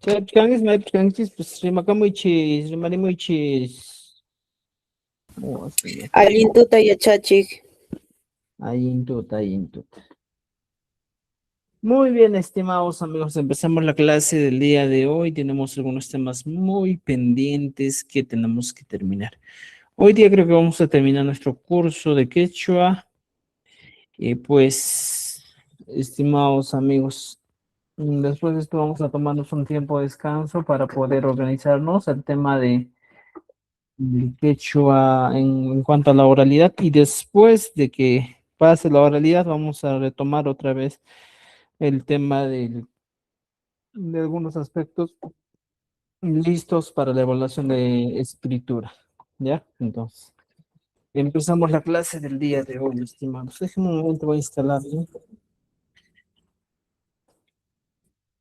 Chaypikangis, maypikangis, pues rimakamuychis, rimarimuychis. Oh, así ya. Allintuta yachachik. Ayintuta, ayintuta. Muy bien, estimados amigos, empezamos la clase del día de hoy. Tenemos algunos temas muy pendientes que tenemos que terminar. Hoy día creo que vamos a terminar nuestro curso de quechua. Y pues, estimados amigos, después de esto vamos a tomarnos un tiempo de descanso para poder organizarnos el tema de quechua en cuanto a la oralidad. Y después de que pase la oralidad, vamos a retomar otra vez el tema de algunos aspectos listos para la evaluación de escritura. ¿Ya? Entonces, empezamos la clase del día de hoy, estimados. Déjenme un momento, voy a instalar. ¿Sí?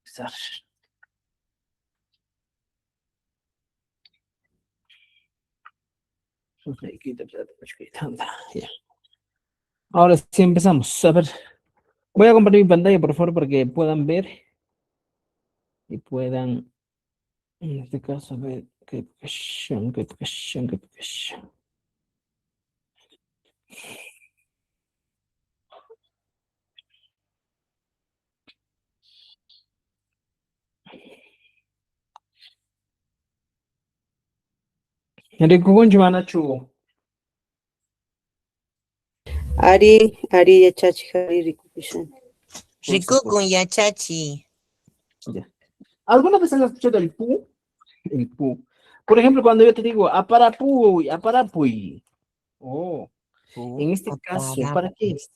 Empezar. Ok, anda, ya. Ahora sí empezamos. A ver, voy a compartir mi pantalla, por favor, para que puedan ver y puedan, en este caso, ver qué cuestión, qué cuestión, qué cuestión. Enrique Guncho, Manachu. Ari yachachik, ari rikukushan. Por Rikukun supuesto. yachachi. Ya. ¿Alguna vez han escuchado el pu? El pu. Por ejemplo, cuando yo te digo aparapuy, aparapuy. Oh, en este caso, Aparapu. ¿para qué es?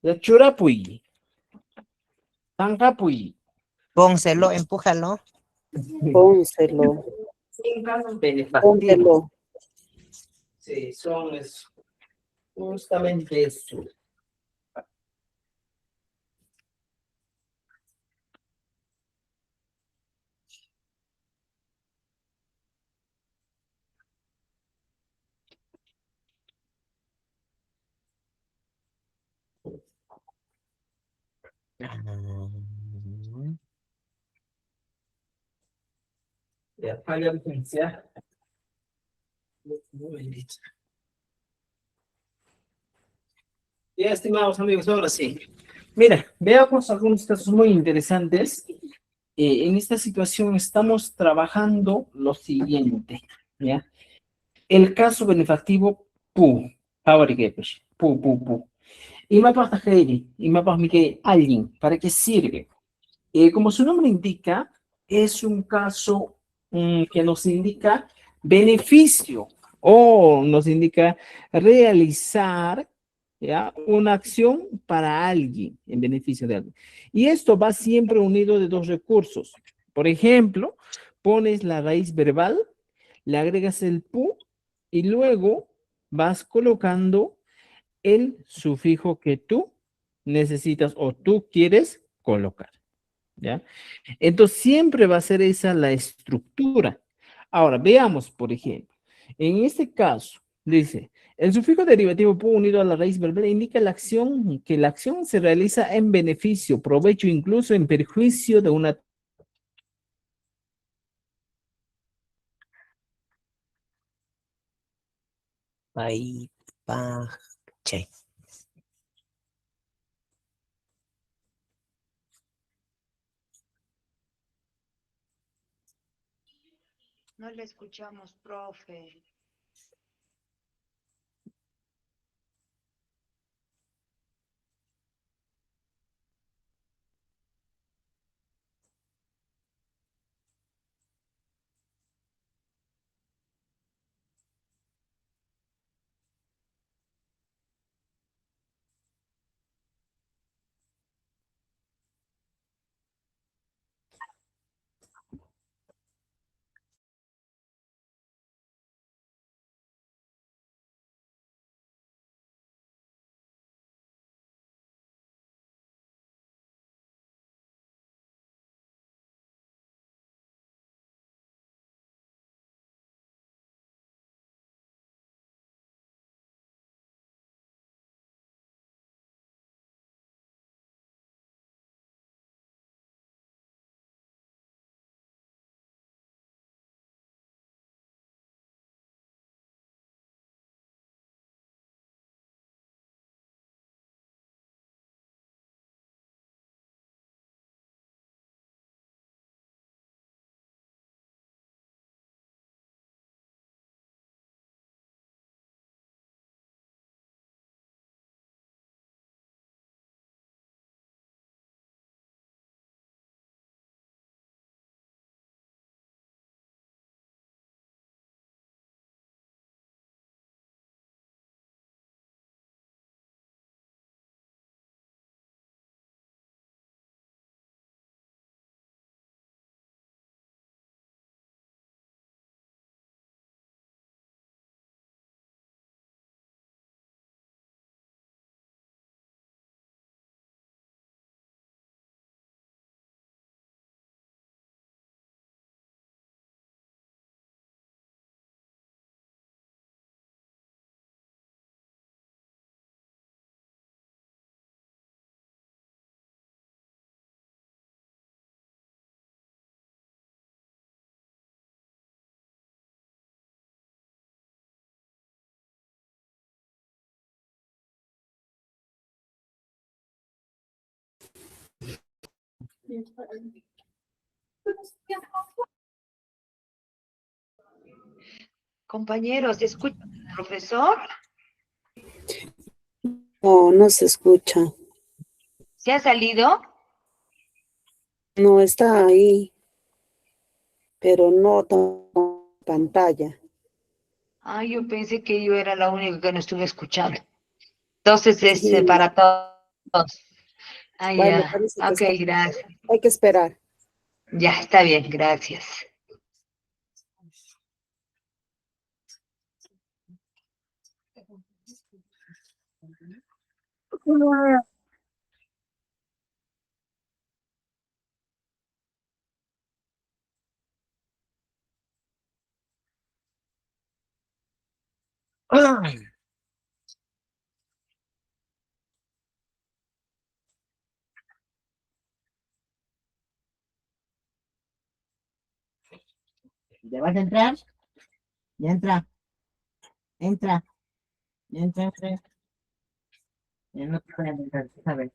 La churapuy, tancapuy. Pónselo, empújalo. Pónselo, Sin casos benefativos. póntelo. Sí, son eso. Justamente eso. Ya, falla licencia. Un momentito. Ya, estimados amigos, ahora sí. Mira, veamos algunos casos muy interesantes. En esta situación estamos trabajando lo siguiente, ¿ya? El caso benefactivo, pu, favorikepesh, pu, pu, pu. Y mapas tajeri, y mapas mike alguien, ¿para qué sirve? Como su nombre indica, es un caso que nos indica beneficio o nos indica realizar, ¿ya? Una acción para alguien, en beneficio de alguien. Y esto va siempre unido de dos recursos. Por ejemplo, pones la raíz verbal, le agregas el pu y luego vas colocando el sufijo que tú necesitas o tú quieres colocar. ¿Ya? Entonces siempre va a ser esa la estructura. Ahora, veamos, por ejemplo, en este caso, dice, el sufijo derivativo pu unido a la raíz verbal indica la acción, que la acción se realiza en beneficio, provecho, incluso en perjuicio de una... Pai, pa, che. No le escuchamos, profe. Compañeros, ¿escucha profesor? No, no se escucha. ¿Se ha salido? No está ahí, pero no con pantalla. Ah, yo pensé que yo era la única que no estuve escuchando. Entonces es Sí, para todos. Ah, bueno, ya. parece que Ok, está. gracias. Hay que esperar. Ya, está bien, gracias. ¿Ya vas a entrar? Ya entra, entra, ya entra, entra. Ya no te pueden entrar, ¿sabes?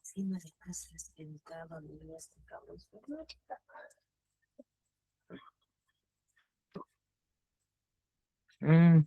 Sí, no se pasa, en cada día este cabrón. Mm.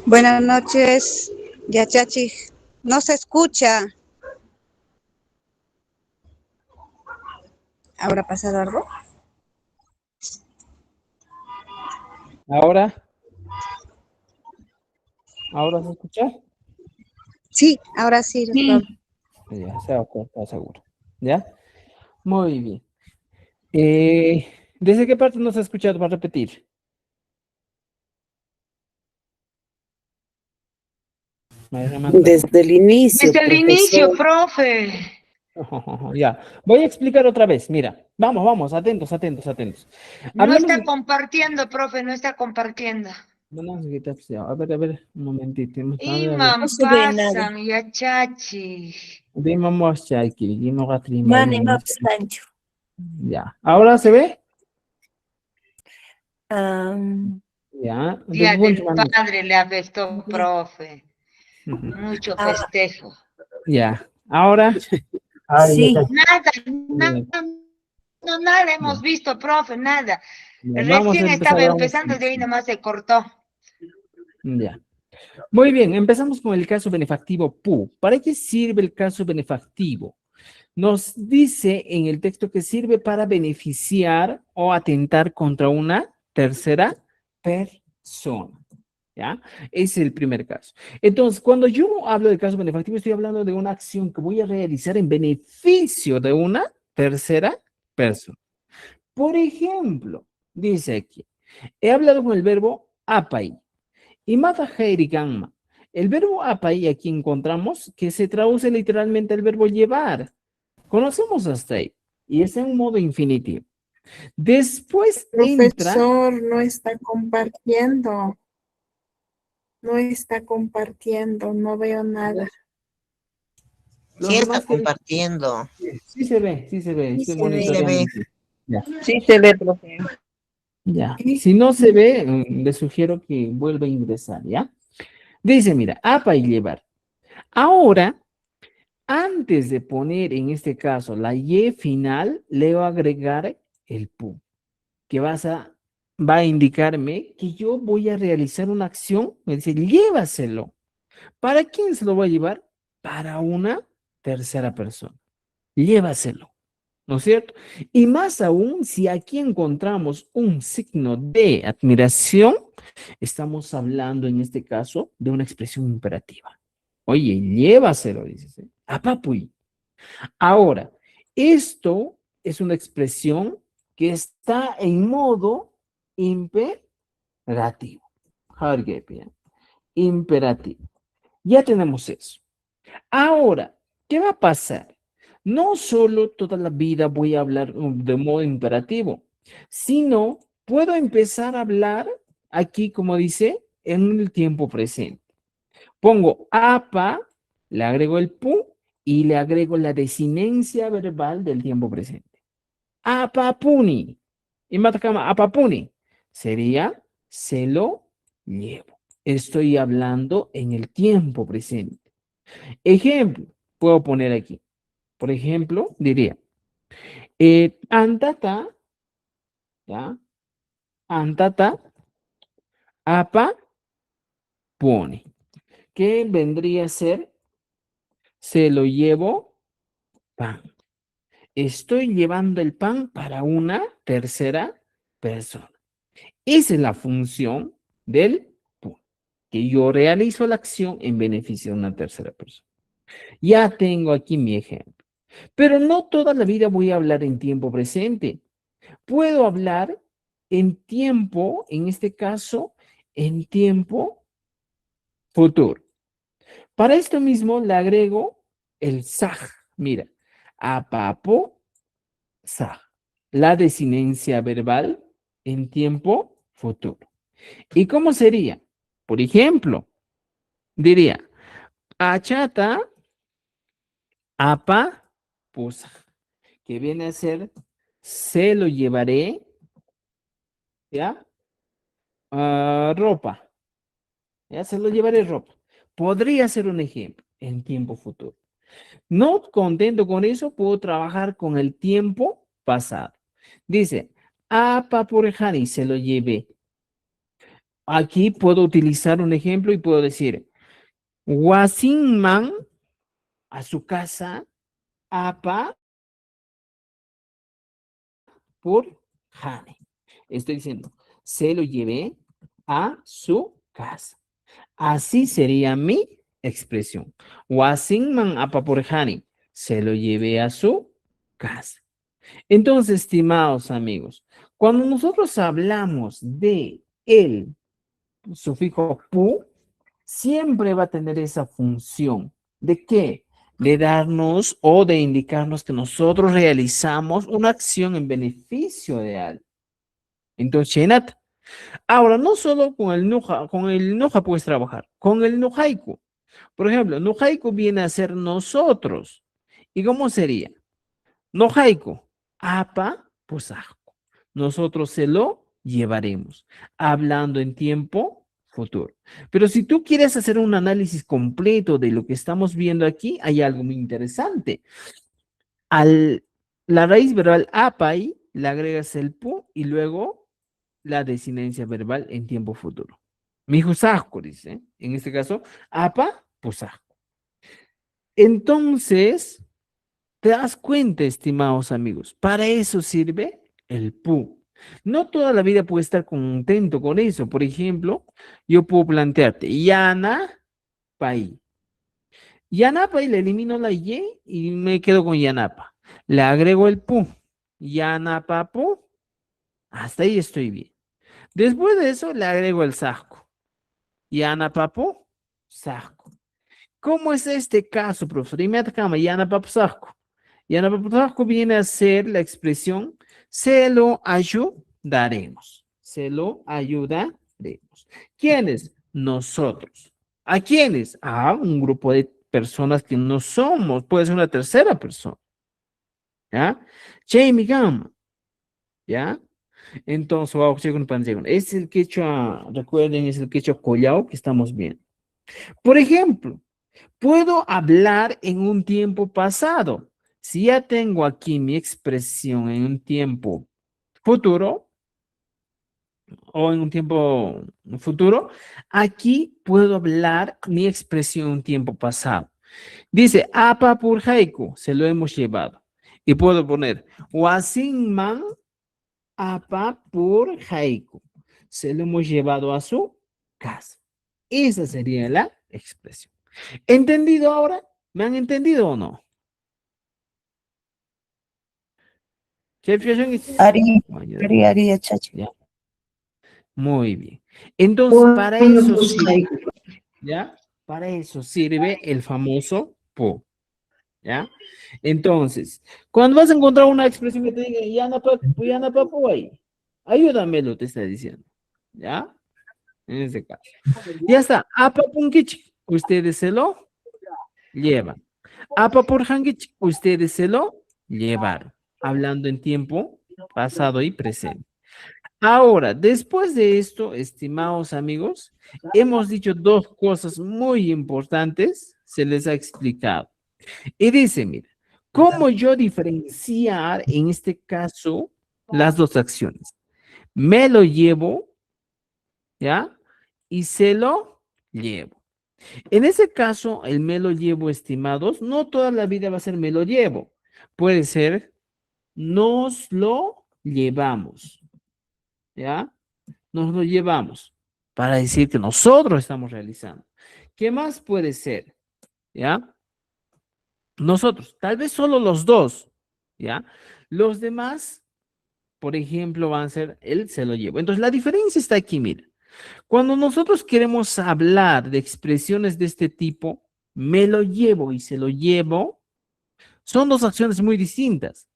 Buenas noches, Yachachi. No se escucha. ¿Habrá pasado algo? Ahora se escucha. Sí, ahora sí. Sí. Ya, está seguro. ¿Ya? Muy bien. ¿Desde qué parte nos ha escuchado? Para repetir. Maestra Marta. Desde el inicio, Desde el inicio, profesor. profe. Ya, voy a explicar otra vez. Mira, vamos, atentos. No Hablamos está de... compartiendo, profe, no está compartiendo. A ver, un momentito. Iman, No se ve nada. pasan, yachachi. Vamos a aquí, Mani Mapstancho. ya. ¿Ahora se ve? Am, Ya. Día Buen del mano. padre le afectó, profe. Ujú. Mucho ah, festejo. Ya. Ahora. sí, Nada, Bien, nada hemos bien. visto, profe, nada. Ya, vamos a Recién empezar. estaba empezando, de ahí nomás se cortó. Ya. Muy bien, empezamos con el caso benefactivo PU. ¿Para qué sirve el caso benefactivo? Nos dice en el texto que sirve para beneficiar o atentar contra una tercera persona. ¿Ya? Ese es el primer caso. Entonces, cuando yo hablo de caso benefactivo, estoy hablando de una acción que voy a realizar en beneficio de una tercera persona. Por ejemplo, dice aquí, he hablado con el verbo apai y mata gamma. El verbo apai aquí encontramos que se traduce literalmente al verbo llevar. Conocemos hasta ahí y es en un modo infinitivo. Después entra, Profesor, no está compartiendo. No está compartiendo, no veo nada. los Sí está demás que compartiendo. sí se ve, sí estoy se ve. monitoreando. Ya, Sí se ve, profe. ya. Si no se ve, le sugiero que vuelva a ingresar, ¿ya? Dice, mira, apa y llevar. Ahora, antes de poner en este caso la y final, le voy a agregar el pu, que va a indicarme que yo voy a realizar una acción, me dice, llévaselo. ¿Para quién se lo voy a llevar? Para una tercera persona. Llévaselo, ¿no es cierto? Y más aún, si aquí encontramos un signo de admiración, estamos hablando en este caso de una expresión imperativa. Oye, llévaselo, dices, ¿eh? A papuy. Ahora, esto es una expresión que está en modo imperativo. Hargepia, imperativo. Ya tenemos eso. Ahora, ¿qué va a pasar? No solo toda la vida voy a hablar de modo imperativo, sino puedo empezar a hablar aquí, como dice, en el tiempo presente. Pongo apa, le agrego el pu y le agrego la desinencia verbal del tiempo presente. Apapuni. Y matacama, apapuni. Sería, se lo llevo. Estoy hablando en el tiempo presente. Ejemplo, puedo poner aquí. Por ejemplo, diría, antata, ¿ya? Antata, apa, pone. ¿Qué vendría a ser? Se lo llevo pan. Estoy llevando el pan para una tercera persona. Esa es la función del pun, que yo realizo la acción en beneficio de una tercera persona. Ya tengo aquí mi ejemplo. Pero no toda la vida voy a hablar en tiempo presente. Puedo hablar en tiempo, en este caso, en tiempo futuro. Para esto mismo le agrego el saj. Mira, apapo, saj. La desinencia verbal en tiempo futuro. ¿Y cómo sería? Por ejemplo, diría, achata, apa, pusa, que viene a ser, se lo llevaré, ¿ya? Ropa. Ya se lo llevaré ropa. Podría ser un ejemplo en tiempo futuro. No contento con eso, puedo trabajar con el tiempo pasado. Dice, a Papurjani se lo llevé. aquí puedo utilizar un ejemplo y puedo decir, Wasinman a su casa, apa por Hane. Estoy diciendo, se lo llevé a su casa. Así sería mi expresión. Wasinman apa por Hane. Se lo llevé a su casa. Entonces, estimados amigos, cuando nosotros hablamos de el sufijo pu, siempre va a tener esa función. ¿De qué? De darnos o de indicarnos que nosotros realizamos una acción en beneficio de alguien. Entonces, Shenat. Ahora, no solo con el nuja puedes trabajar, con el nujaiku. Por ejemplo, nujaiku viene a ser nosotros. ¿Y cómo sería? Nojaiku, apa posajku. Nosotros se lo llevaremos, hablando en tiempo futuro. Pero si tú quieres hacer un análisis completo de lo que estamos viendo aquí, hay algo muy interesante. La raíz verbal apai, le agregas el pu y luego la desinencia verbal en tiempo futuro. Mi jusajku, dice. En este caso, apa posajku. Entonces, ¿te das cuenta, estimados amigos? Para eso sirve el pu. No toda la vida puedes estar contento con eso. Por ejemplo, yo puedo plantearte, yana pai. Yanapa y le elimino la y y me quedo con yanapa. Le agrego el pu. Yanapa pu. Hasta ahí estoy bien. Después de eso le agrego el sajku. Yanapa pu, sajku. ¿Cómo es este caso, profesor? Yanapa pu, sajku. Yanapapusajku viene a ser la expresión se lo ayudaremos. Se lo ayudaremos. ¿Quiénes? Nosotros. ¿A quiénes? A un grupo de personas que no somos. Puede ser una tercera persona. ¿Ya? Cheimigam. ¿Ya? Entonces, es el quechua, recuerden, es el quechua collao que estamos viendo. Por ejemplo, puedo hablar en un tiempo pasado. Si ya tengo aquí mi expresión en un tiempo futuro o en un tiempo futuro, aquí puedo hablar mi expresión en un tiempo pasado. Dice, apa por haiku, se lo hemos llevado. Y puedo poner, wasinman apa por haiku, se lo hemos llevado a su casa. Esa sería la expresión. ¿Entendido ahora? ¿Me han entendido o no? ¿Qué expresión es? Ari, chacho. ¿Ya? Muy bien. Entonces, para eso sirve, ¿ya? Para eso sirve el famoso po, ¿ya? Entonces, cuando vas a encontrar una expresión que te diga, yana papu ahí, ayúdamelo, te está diciendo, ¿ya? En este caso. Ya está. Apa punkichi, ustedes se lo llevan. Apa por hangichi, ustedes se lo llevaron. Hablando en tiempo pasado y presente. Ahora, después de esto, estimados amigos, hemos dicho dos cosas muy importantes, se les ha explicado. Y dice, mira, ¿cómo yo diferenciar en este caso las dos acciones? Me lo llevo, ¿ya? Y se lo llevo. En ese caso, el me lo llevo, estimados, no toda la vida va a ser me lo llevo. Puede ser nos lo llevamos. ¿Ya? Nos lo llevamos para decir que nosotros estamos realizando. ¿Qué más puede ser? ¿Ya? Nosotros, tal vez solo los dos. ¿Ya? Los demás, por ejemplo, van a ser él se lo llevo. Entonces, la diferencia está aquí, mira. Cuando nosotros queremos hablar de expresiones de este tipo, me lo llevo y se lo llevo, son dos acciones muy distintas.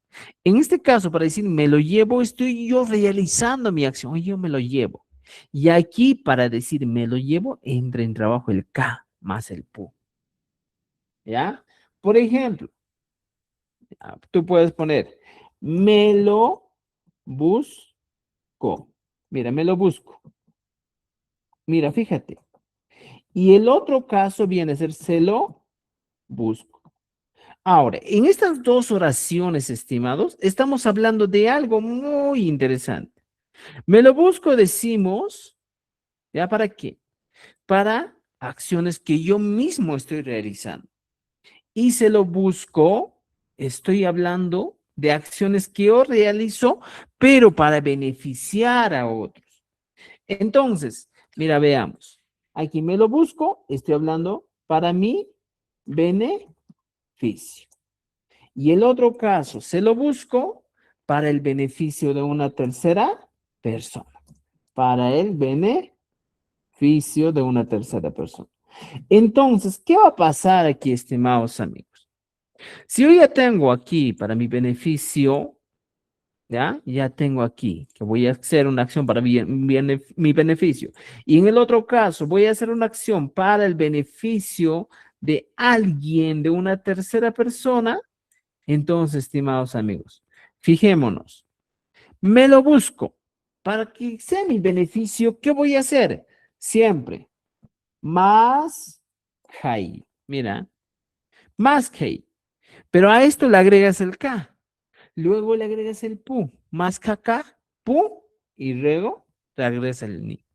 En este caso, para decir me lo llevo, estoy yo realizando mi acción, yo me lo llevo. Y aquí, para decir me lo llevo, entra en trabajo el K más el pu. ¿Ya? Por ejemplo, tú puedes poner me lo busco. Mira, me lo busco. Mira, fíjate. Y el otro caso viene a ser se lo busco. Ahora, en estas dos oraciones, estimados, estamos hablando de algo muy interesante. Me lo busco, decimos, ¿Ya para qué? Para acciones que yo mismo estoy realizando. Y se lo busco, estoy hablando de acciones que yo realizo, pero para beneficiar a otros. Entonces, mira, veamos. Aquí me lo busco, estoy hablando para mi beneficio. Y el otro caso, se lo busco para el beneficio de una tercera persona. Para el beneficio de una tercera persona. Entonces, ¿qué va a pasar aquí, estimados amigos? Si yo ya tengo aquí para mi beneficio, ¿ya? Ya tengo aquí que voy a hacer una acción para mi beneficio. Y en el otro caso, voy a hacer una acción para el beneficio de alguien, de una tercera persona. Entonces, estimados amigos, fijémonos. Me lo busco. Para que sea mi beneficio, ¿qué voy a hacer? Siempre más high. Mira, más high. Pero a esto le agregas el K. Luego le agregas el pu. Más KK, pu. Y luego le agregas el ni.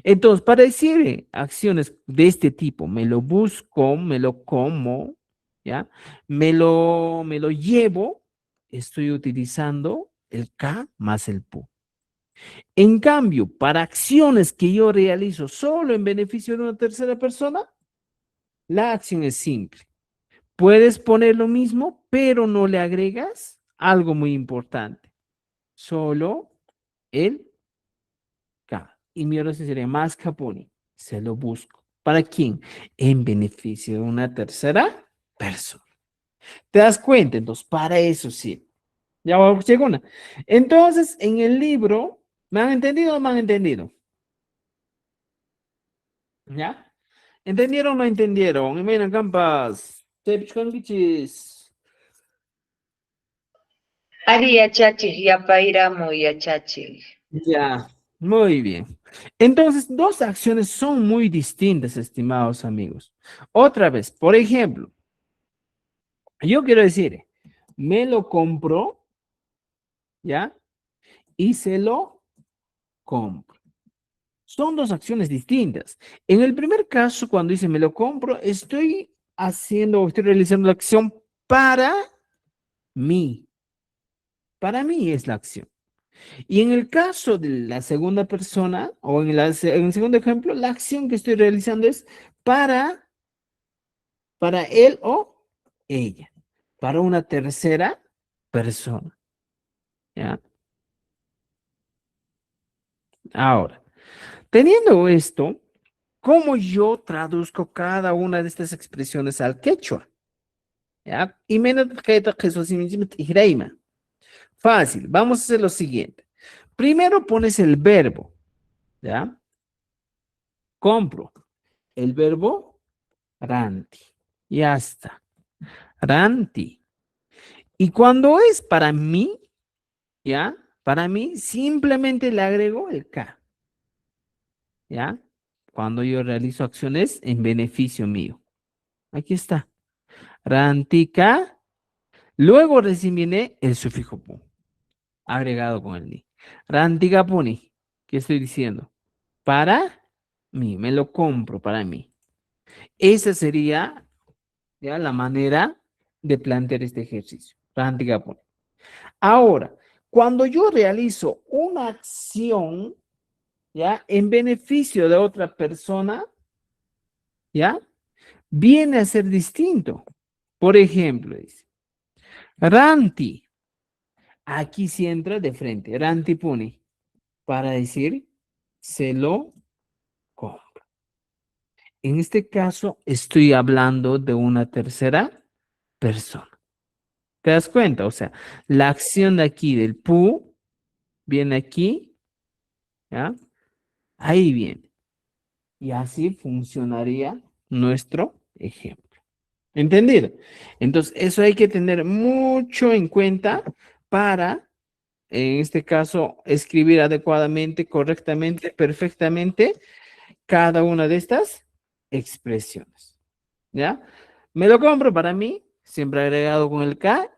Entonces, para decir acciones de este tipo, me lo busco, me lo como, ¿ya? Me lo llevo, estoy utilizando el K más el pu. En cambio, para acciones que yo realizo solo en beneficio de una tercera persona, la acción es simple. Puedes poner lo mismo, pero no le agregas algo muy importante. Solo el K. Y mi oración sería más Caponi. Se lo busco. ¿Para quién? En beneficio de una tercera persona. ¿Te das cuenta? Entonces, para eso sí. Ya llegó una. Entonces, en el libro, ¿me han entendido o no me han entendido? ¿Ya? ¿Entendieron o no entendieron? Miren, campas. Ari yachachik, yapayramo yachachik. Ya, muy bien. Entonces, dos acciones son muy distintas, estimados amigos. Otra vez, por ejemplo, yo quiero decir, me lo compro, ¿ya? Y se lo compro. Son dos acciones distintas. En el primer caso, cuando dice me lo compro, estoy realizando la acción para mí. Para mí es la acción. Y en el caso de la segunda persona, o en el segundo ejemplo, la acción que estoy realizando es para, para él o ella, para una tercera persona. ¿Ya? Ahora, teniendo esto, ¿cómo yo traduzco cada una de estas expresiones al quechua? ¿Ya? Fácil, vamos a hacer lo siguiente. Primero pones el verbo, ¿ya? Compro. El verbo ranti. Ya está. Ranti. Y cuando es para mí, ¿ya? Para mí, simplemente le agrego el K. ¿Ya? Cuando yo realizo acciones en beneficio mío. Aquí está. Rantica. Luego recién viene el sufijo pu, agregado con el ni. Rantica puni. ¿Qué estoy diciendo? Para mí, me lo compro para mí. Esa sería ya la manera de plantear este ejercicio. Rantica puni. Ahora, cuando yo realizo una acción, ¿ya? En beneficio de otra persona, ¿ya? Viene a ser distinto. Por ejemplo, dice, Ranti. Aquí sí entra de frente. Ranti puni. Para decir, se lo compro. En este caso, estoy hablando de una tercera persona. ¿Te das cuenta? O sea, la acción de aquí del pu viene aquí, ¿ya? Ahí viene. Y así funcionaría nuestro ejemplo. ¿Entendido? Entonces, eso hay que tener mucho en cuenta para, en este caso, escribir adecuadamente, correctamente, perfectamente cada una de estas expresiones. ¿Ya? Me lo compro para mí, siempre agregado con el K,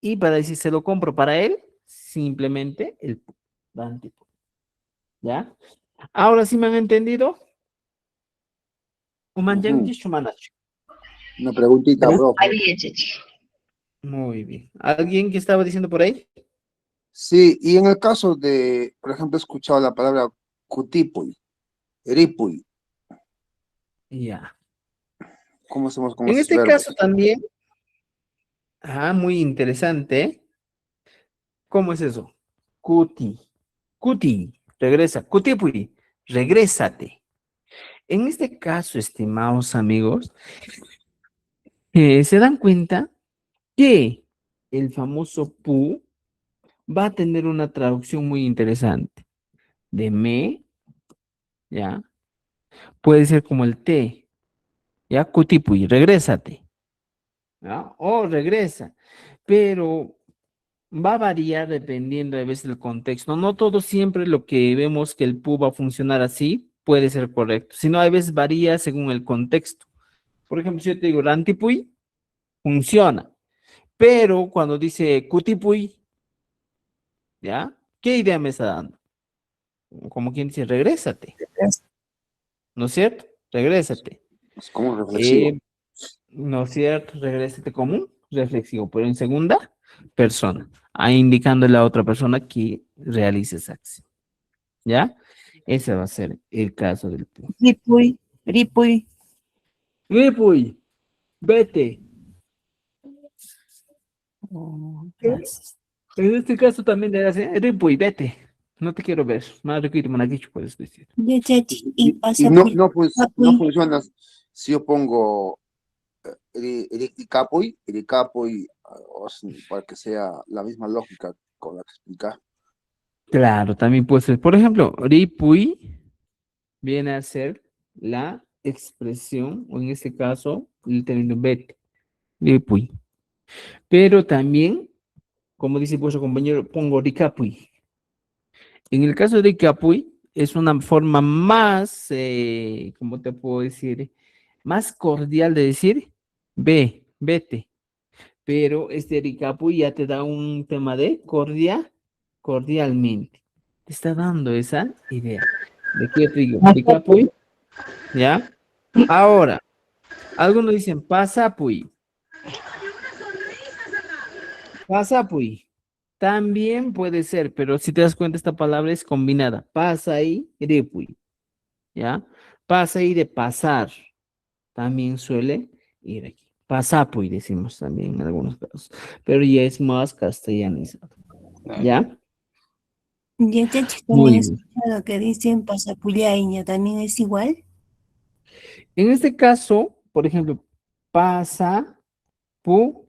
y para decir se lo compro para él, simplemente el antipo. ¿Ya? ¿Ahora sí me han entendido? Ujú. Shumanachu. Una preguntita, ¿Ya? profe. Ari, chachi. Muy bien. ¿Alguien que estaba diciendo por ahí? Sí, y en el caso de, por ejemplo, he escuchado la palabra cutipuy, eripuy, Ya. ¿cómo hacemos con En esos este caso verbos? también, muy interesante. ¿Cómo es eso? Cuti. Cuti. Regresa. Cutipui. Regrésate. En este caso, estimados amigos, se dan cuenta que el famoso pu va a tener una traducción muy interesante. De me, ¿ya? Puede ser como el te, ¿ya? Cutipuy, regrésate, ¿ya? O regresa, pero va a variar dependiendo a veces del contexto. No todo siempre lo que vemos que el pu va a funcionar así puede ser correcto, sino a veces varía según el contexto. Por ejemplo, si yo te digo rantipuy, funciona, pero cuando dice cutipuy, ¿ya? ¿Qué idea me está dando? Como quien dice, regrésate, ¿no es cierto? Regrésate. Es como reflexivo. Eh, ¿No es cierto? Regrésate como un reflexivo, pero en segunda persona, ahí indicándole a otra persona que realice esa acción. ¿Ya? Ese va a ser el caso del pu. Ripuy, ripuy. Ripuy, vete. Oh, ¿Qué? gracias. En este caso también le hace Ripuy, vete. No te quiero ver. Más rico y puedes decir. Ya, chachi, y Y pasa no, puy, no papuy. funciona si yo pongo ericapuy, para que sea la misma lógica con la que explicar. Claro, también puede ser. Por ejemplo, Ripuy viene a ser la expresión, o en este caso, el término vete. Ripuy. Pero también, como dice vuestro compañero, pongo Ricapuy. En el caso de Ricapuy, es una forma más, ¿cómo te puedo decir? Más cordial de decir, ve, vete. Pero este Ricapuy ya te da un tema de cordialmente. Te está dando esa idea. ¿De qué te digo? Ricapuy, ¿ya? Ahora, algunos dicen pasapuy. Pasapuy. También puede ser, pero si te das cuenta, esta palabra es combinada. Pasa y ripuy, ¿ya? Pasa y de pasar. También suele ir aquí. Pasapuy decimos también en algunos casos, pero ya es más castellanizado, ¿ya? Ya, chachi, también he Muy bien. escuchado que dicen pasapuleña, ¿también es igual? En este caso, por ejemplo, pasa, pu,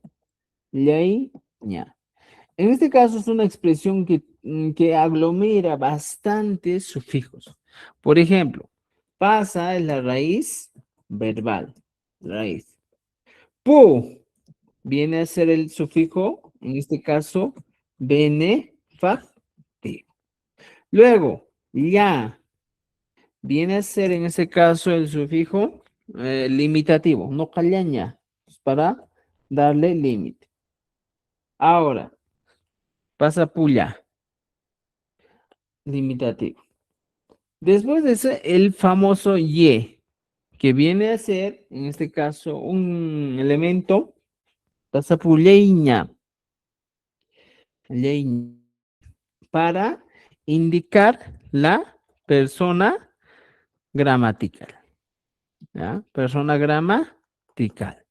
ley, ña. En este caso es una expresión que aglomera bastantes sufijos. Por ejemplo, pasa es la raíz verbal, raíz. Pu viene a ser el sufijo, en este caso, benefactivo. Luego, ya viene a ser en este caso el sufijo limitativo, no callaña, para darle límite. Ahora, pasa puya, limitativo. Después de ese, el famoso ye, que viene a ser, en este caso, un elemento, pasa puleña, para indicar la persona gramatical. ¿Ya? Persona gramatical.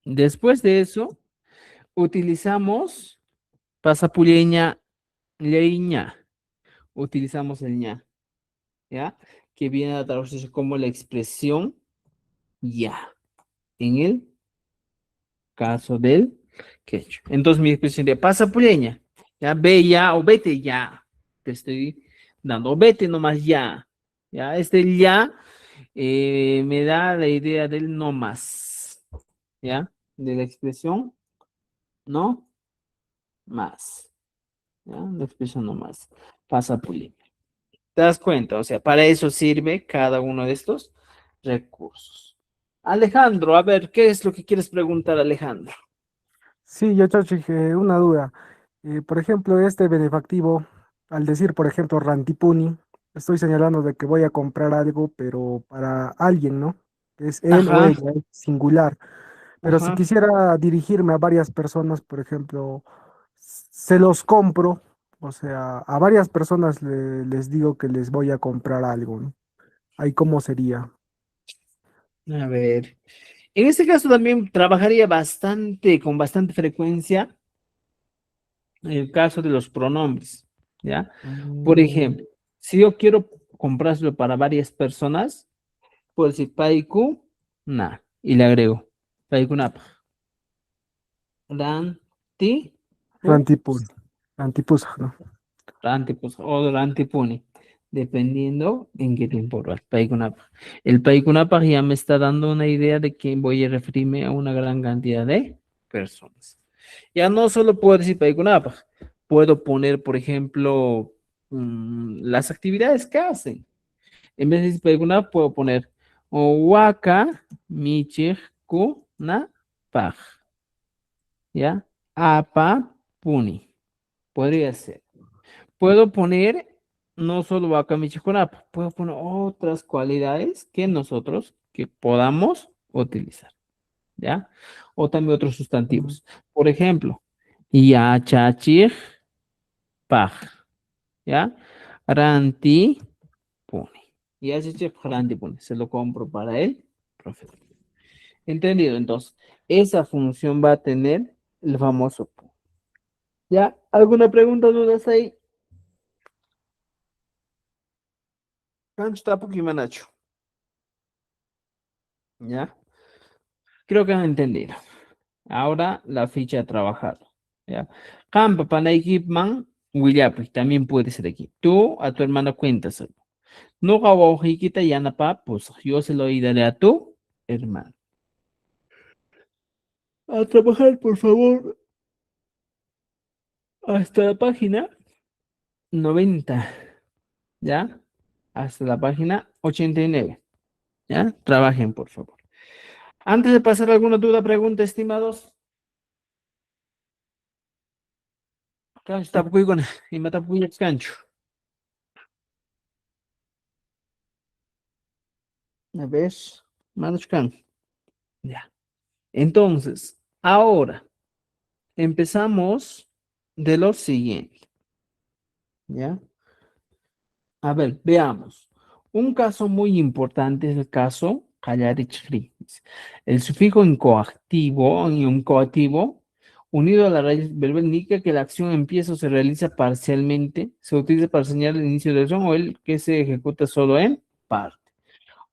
Después de eso, utilizamos pasapuleña, leña. Utilizamos el ña, ¿ya? Que viene a traducirse como la expresión ya, en el caso del quechua. Entonces, mi expresión de pasapuleña, ya, ve ya o vete ya. Te estoy dando, vete nomás ya. Ya, este ya me da la idea del no más, ¿ya? De la expresión no más, ¿ya? La expresión no más. Pasa pulir. ¿Te das cuenta? O sea, para eso sirve cada uno de estos recursos. Alejandro, a ver, ¿qué es lo que quieres preguntar, Alejandro? Sí, yo, Chachi, una duda. Por ejemplo, este benefactivo, al decir, por ejemplo, Rantipuni, estoy señalando de que voy a comprar algo, pero para alguien, ¿no? Que es él o Ajá, ella, es singular. Pero si ajá. quisiera dirigirme a varias personas, por ejemplo, se los compro, o sea, a varias personas les digo que les voy a comprar algo, ¿no? Ahí cómo sería. A ver. En este caso también trabajaría bastante, con bastante frecuencia, el caso de los pronombres, ¿ya? Por Mm, ejemplo, si yo quiero comprárselo para varias personas, puedo decir paiku na y le agrego paiku napa, ran ti pu Rantipuni, Rantipusa, ¿no? ranti pues o ranti puni, dependiendo en qué tiempo va el paiku napa. El paiku napa ya me está dando una idea de que voy a referirme a una gran cantidad de personas. Ya no solo puedo decir paiku napa, puedo poner, por ejemplo, las actividades que hacen. En vez de decir peguna, puedo poner waka michik na paj. ¿Ya? Apa puni. Podría ser. Puedo poner no solo waka michik apa, puedo poner otras cualidades que nosotros que podamos utilizar. ¿Ya? O también otros sustantivos. Por ejemplo, ya chachir paj. ¿Ya? Ranti pone. Y así Chef Grande pone, se lo compro para él, profesor. Entendido, entonces, esa función va a tener el famoso pu. ¿Ya? ¿Alguna pregunta, dudas ahí? Cancho tapo que manacho. ¿Ya? Creo que han entendido. Ahora la ficha a trabajar. ¿Ya? Campa para man, Willapi, también puede ser aquí. Tú a tu hermano cuéntaselo. No hago hojita y pa, pues yo se lo daré a tu hermano. A trabajar, por favor, hasta la página 90, ¿ya? Hasta la página 89, ¿ya? Trabajen, por favor. Antes de pasar alguna duda, pregunta, estimados. Cancho, tapucuy con y matapucuy cancho. A ver, manos can. Ya. Entonces, ahora empezamos de lo siguiente, ¿ya? A ver, veamos. Un caso muy importante es el caso Callarich. El sufijo incoactivo, en un coactivo, unido a la raíz verbal, indica que la acción empieza o se realiza parcialmente, se utiliza para señalar el inicio de la acción o el que se ejecuta solo en parte.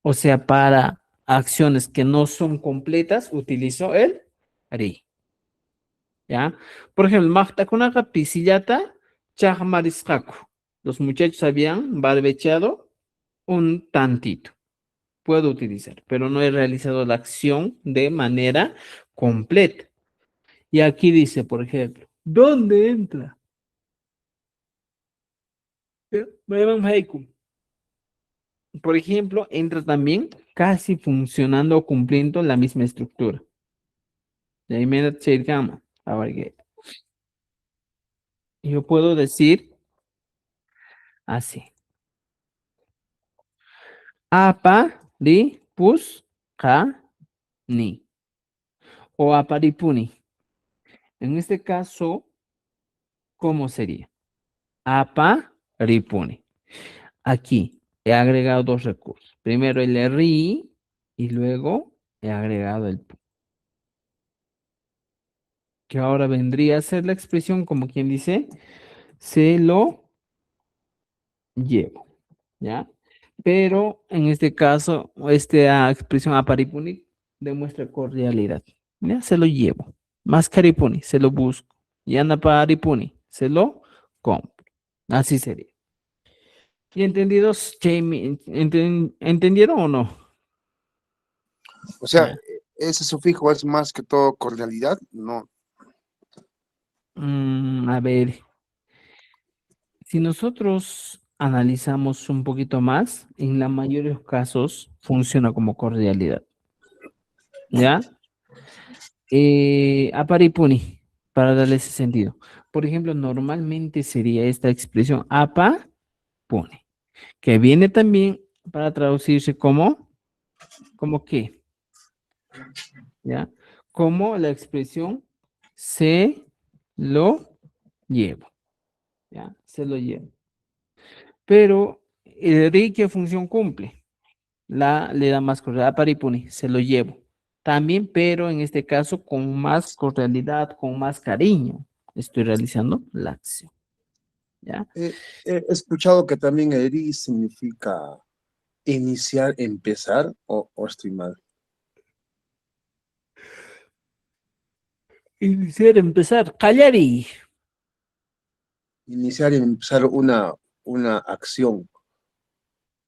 O sea, para acciones que no son completas, utilizo el ri. ¿Ya? Por ejemplo, Magtakunaga pisillata chahmarisqaku. Los muchachos habían barbecheado un tantito. Puedo utilizar, pero no he realizado la acción de manera completa. Y aquí dice, por ejemplo, ¿dónde entra? Vean, haiku. Por ejemplo, entra también casi funcionando o cumpliendo la misma estructura. De ahí me da a ver qué. Yo puedo decir así. Apa di pus ka ni. O aparipuni. En este caso, ¿cómo sería? Apa ripuni. Aquí he agregado dos recursos. Primero el ri y luego he agregado el pu. Que ahora vendría a ser la expresión como quien dice, se lo llevo. ¿Ya? Pero en este caso, esta expresión aparipuni demuestra cordialidad. ¿Ya? Se lo llevo. Más caripuni, se lo busco. Y anda paripuni, se lo compro. Así sería. ¿Y entendidos, Jamie? ¿Entendieron o no? O sea, Ya. ese sufijo es más que todo cordialidad, no. A ver, si nosotros analizamos un poquito más, en la mayoría de los casos funciona como cordialidad. ¿Ya? Aparipuni, para darle ese sentido. por ejemplo, normalmente sería esta expresión apa pone, que viene también para traducirse como qué, ¿ya? Como la expresión se lo llevo, ¿ya? Se lo llevo. Pero el ri, ¿qué función cumple? La le da más cordialidad para pone, se lo llevo. También, pero en este caso con más cordialidad, con más cariño, estoy realizando la acción, ¿ya? He escuchado que también eri significa iniciar, empezar, o estoy mal. Iniciar, empezar, callari. Iniciar y empezar una acción,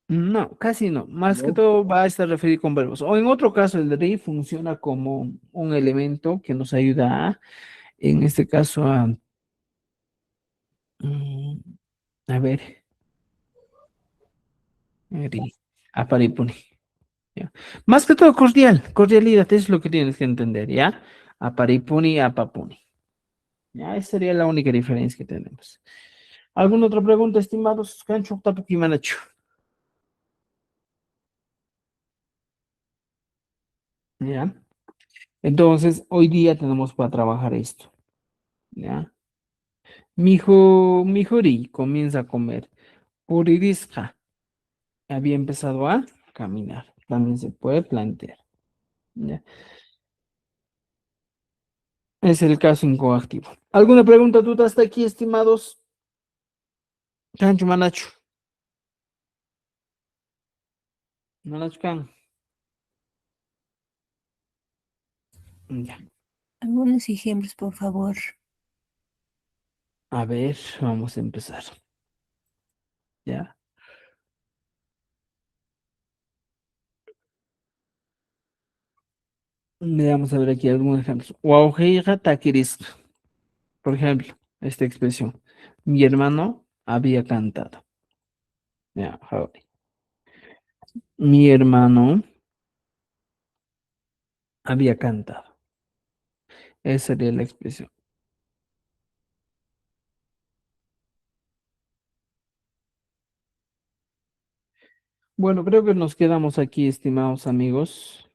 No, casi no. Más que ¿no? todo va a estar referido con verbos. O en otro caso, el ri funciona como un elemento que nos ayuda a, en este caso, mm, a ver, ri, a paripuni, ¿ya? Más que todo cordialidad es lo que tienes que entender, ¿ya? A paripuni, a papuni. Ya, esa sería la única diferencia que tenemos. ¿Alguna otra pregunta, estimados? Cancho, tapuki, manacho. ¿Ya? Entonces, hoy día tenemos para trabajar esto, ¿ya? Mijori comienza a comer. Puririsca había empezado a caminar. También se puede plantear, ¿ya? Es el caso incoactivo. ¿Alguna pregunta tú hasta aquí, estimados? Cancho, manacho. Manacho, can. Ya. Algunos ejemplos, por favor. A ver, vamos a empezar. ¿Ya? Vamos a ver aquí algunos ejemplos. Wauheira takiris. Por ejemplo, esta expresión. Mi hermano había cantado. Ya, Javi. Mi hermano había cantado. Esa sería la expresión. Bueno, creo que nos quedamos aquí, estimados amigos.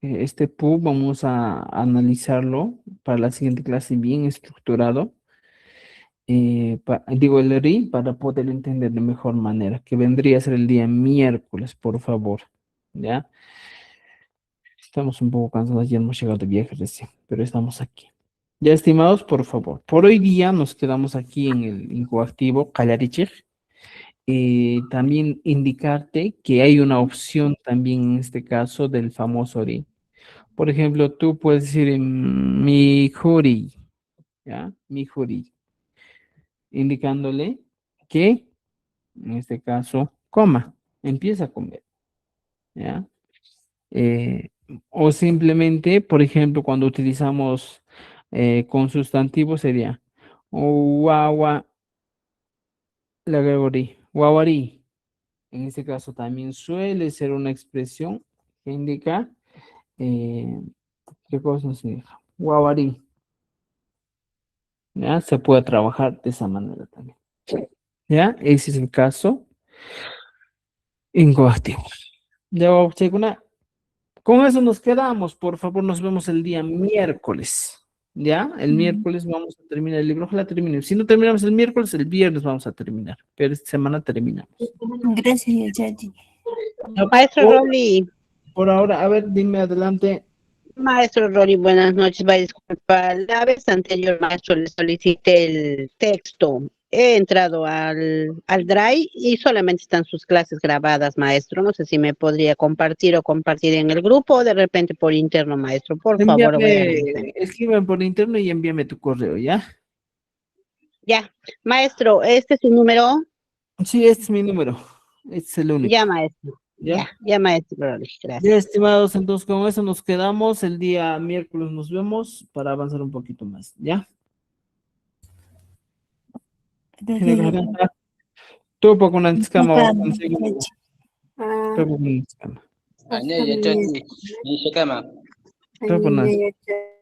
Este PUB vamos a analizarlo para la siguiente clase bien estructurado. Digo el RI para poder entender de mejor manera, que vendría a ser el día miércoles, por favor. ¿Ya? Estamos un poco cansados, ya hemos llegado de viaje recién, pero estamos aquí. Ya, estimados, por favor. Por hoy día nos quedamos aquí en el incoactivo Calarichej. También indicarte que hay una opción también en este caso del famoso ori. Por ejemplo, tú puedes decir mi juri, ¿ya? Mi juri, indicándole que, en este caso, coma, empieza a comer, ¿ya? Eh, o simplemente, por ejemplo, cuando utilizamos con sustantivos sería guagua, la guaguarí. En este caso también suele ser una expresión que indica, eh, ¿qué cosa significa? Guaguarí. ¿Ya? Se puede trabajar de esa manera también. ¿Ya? Ese es el caso incoactivo. Ya, Chekuna, con eso nos quedamos. Por favor, nos vemos el día miércoles. ¿Ya? El miércoles vamos a terminar el libro. Ojalá termine. Si no terminamos el miércoles, el viernes vamos a terminar. Pero esta semana terminamos. Gracias, Yachachi. Maestro Por, Rolly, por ahora, a ver, dime adelante. maestro Rolly, buenas noches. Va a disculpar, la vez anterior, maestro, le solicité el texto. He entrado al Drive y solamente están sus clases grabadas, maestro. No sé si me podría compartir o compartir en el grupo o de repente por interno, maestro. Por favor, voy a revisar. Escribe por interno y envíame tu correo, ¿ya? Ya, maestro, ¿este es su número? Sí, este es mi número. Este es el único. Ya, maestro. ¿Ya? Ya, maestro Rolly, gracias. Ya, estimados, entonces con eso nos quedamos. El día miércoles nos vemos para avanzar un poquito más, ¿ya? Topo con antiscama o consigo. Topo con antiscama. Hasta luego. Topo con antiscama. Yachachi.